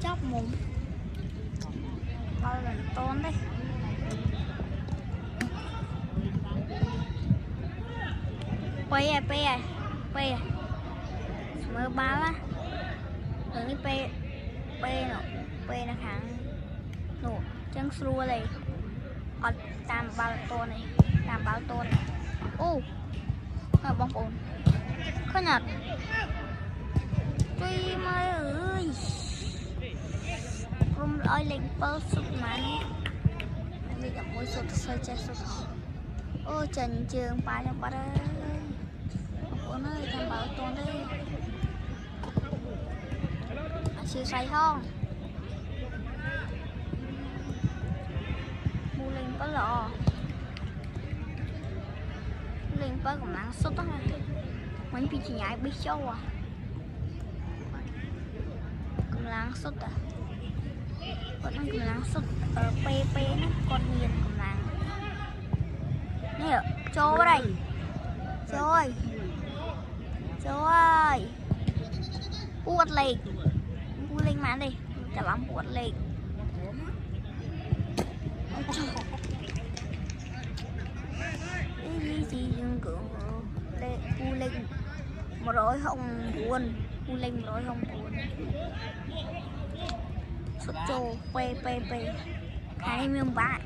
chóc mồm bao lần tôn đấy pe mơ ba lá cái pe nó kháng nổ chân xua này ở tam bao tôn này tam bao tôn này ô bóng ổn khó nhật tuy mày ơi không ơi lên bơ sụt mà nè bây giờ mỗi sụt sơi chết sụt ô trần trường ba trong ba đây ổn ơi tam bao tôn đây siêu say không mua lên có lọ lên bơ còn năng suất đó mấy bị chỉ nhảy bị sâu à cũng năng suất à còn nó cũng năng suất ở pe nó còn nghiền cũng năng nè châu ở đây châu ơi buột lên bu lên mà đi chả bắn buột lên gì dương cửa bu lên một rồi không buồn bu lên một rồi không buồn sốt trâu pe hai miếng bát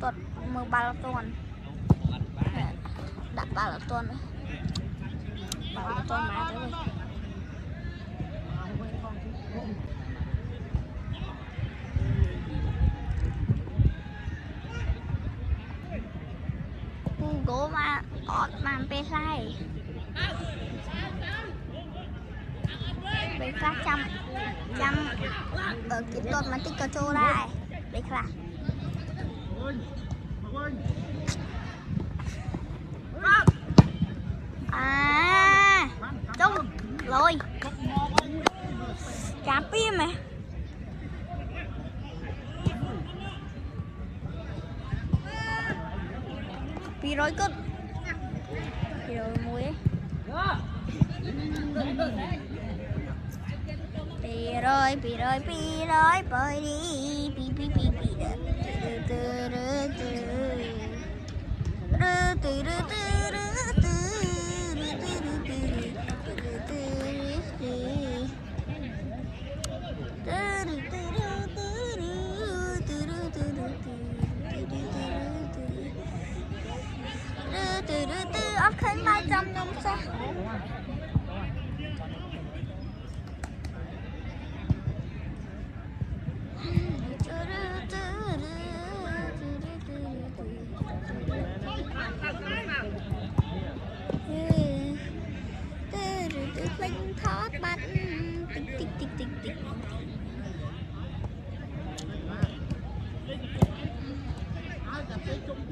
tuột mưa ba là tuần đặt ba là tuần đấy ba là tuần má tới rồi cố mà ọt màn pe saiไปคลาจำกินต้นมันติกระโจได้ไปคลาtrung rồi chạm pin mày pi rồi cất pi rồi muối pi rồi bơi đi pi ốc khánh 300 năm sao linh thoát bắt tích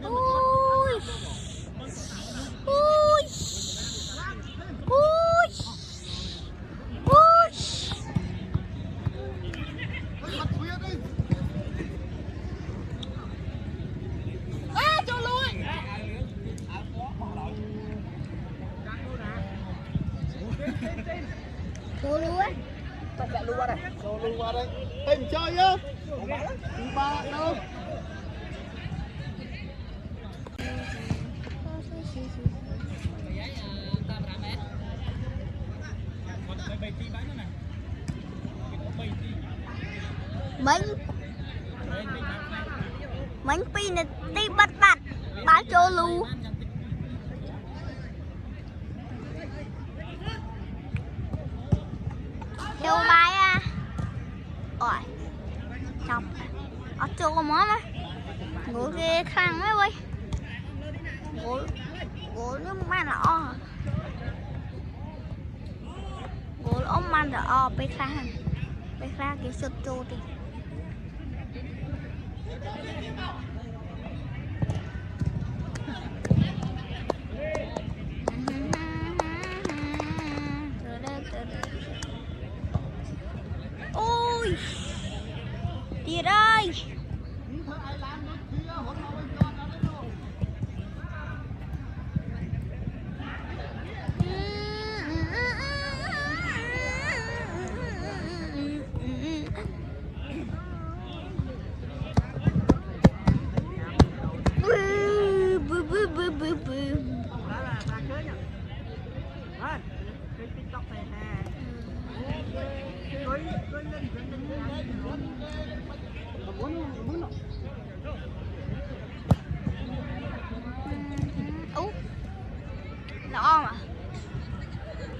ui cho lui cho lui á ta chạy luôn qua đây cho luôn qua đây hình chơi nhá ba đâu bánh pin này đi bắt bán cho luôn theo bài à ôi chọc ở chỗ có món á ngủ ghê khăn ấy ơi ngủ nước man là o ngủ ông man là o bê khăn cái sụt trô đi ôi tiệt ơi Ú nó mà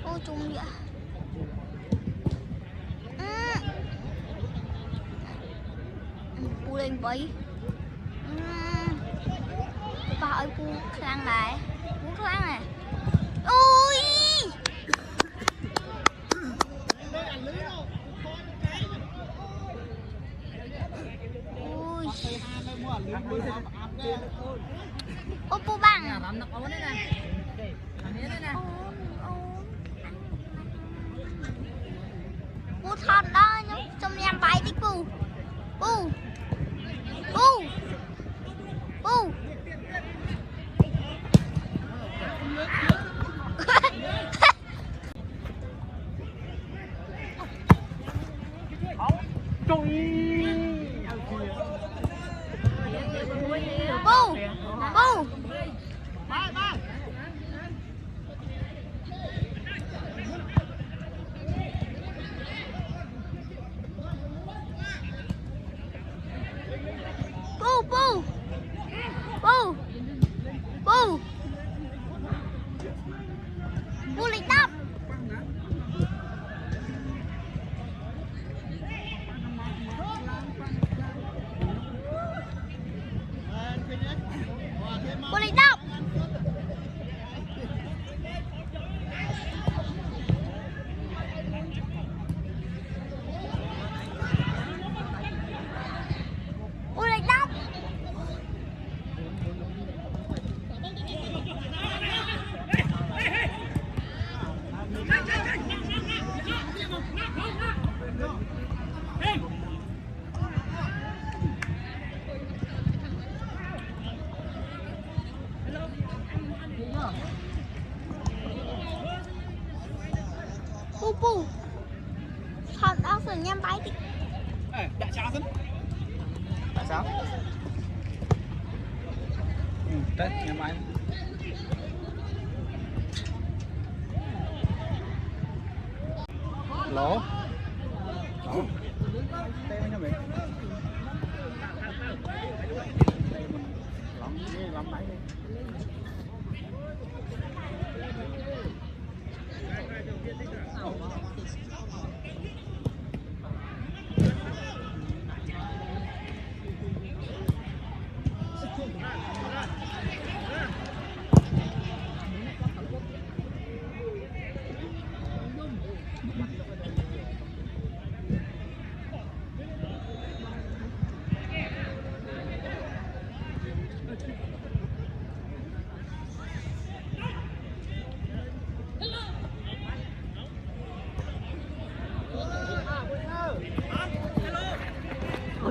ô chung vậy pu lên bấy bà ơi pu khăn này pu khăn này ôi ôi ô pu bằng pu thật đó nhưng trong em bay đi pu pu pu pu bu bu bu bu bu bu bu lịch đắp bu lịch đắp bu lịch đắp pu pu thật đó sự nhắm bay đi Tại sao thế? Tại sao? Tết nhà máy. Lỗ. Lỗ. Tên nó bị. Lắm máy đi.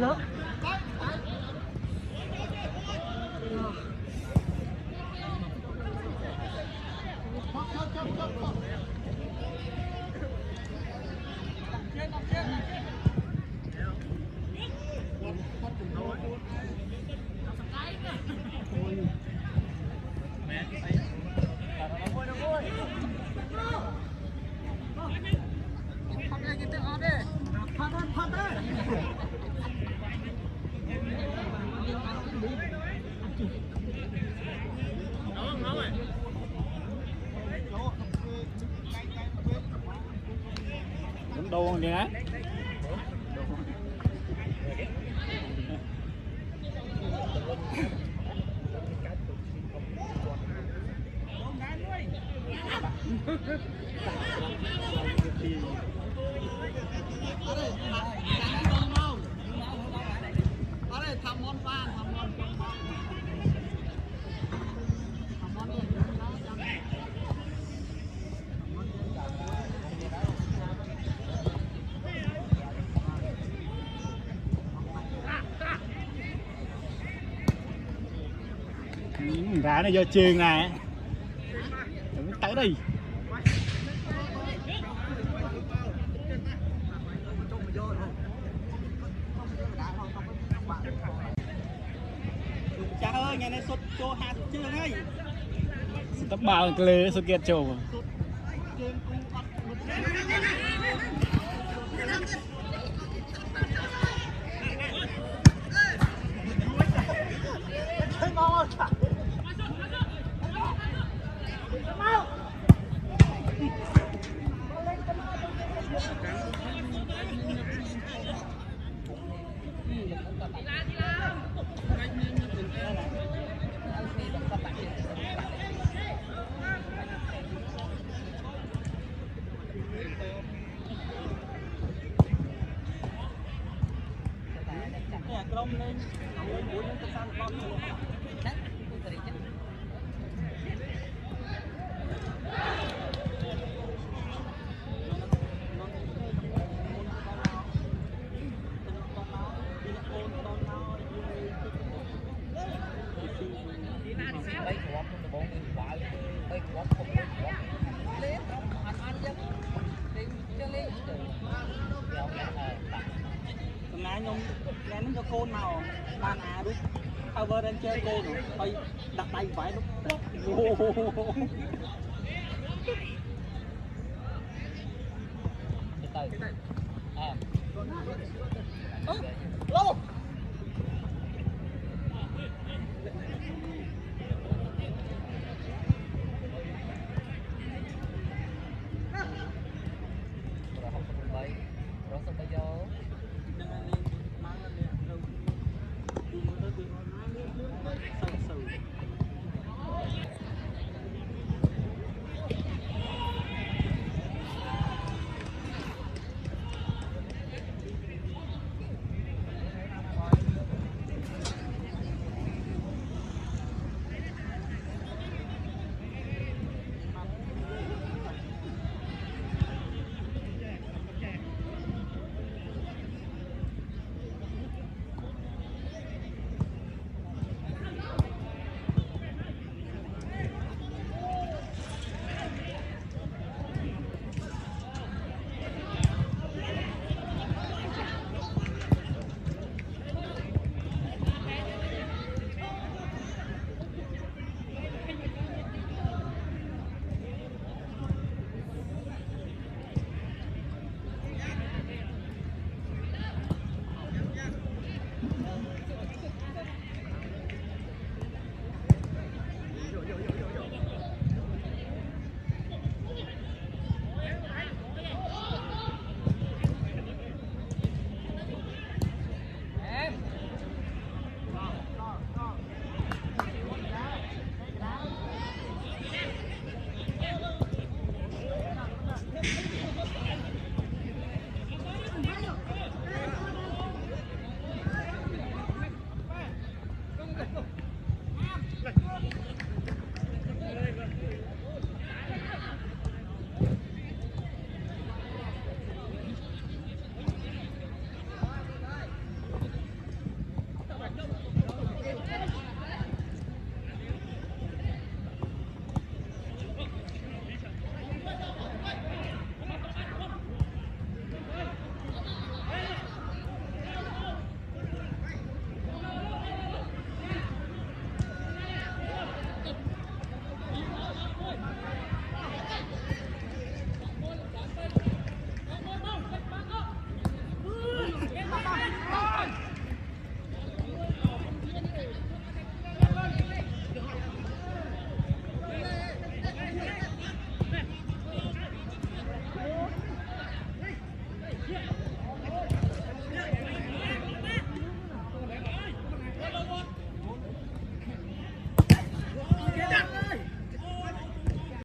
Đó. Đồ gì á? Ra nó vô trường nè. Đừng tới đi. Cha ơi, ngày nay sốt cho hạt chưa ngay. Tóc bao lê sốt kiệt trầu. ខ្ញុំលេងមួយនឹងទឹកសានបោះហ្នឹងគូតរីចឹងចំណាយខ្ញុំណែនឹងយកកូនមកបានអារូប Power Ranger កូនហើយដាក់ដៃវាយនោះអូទៅអើឡូ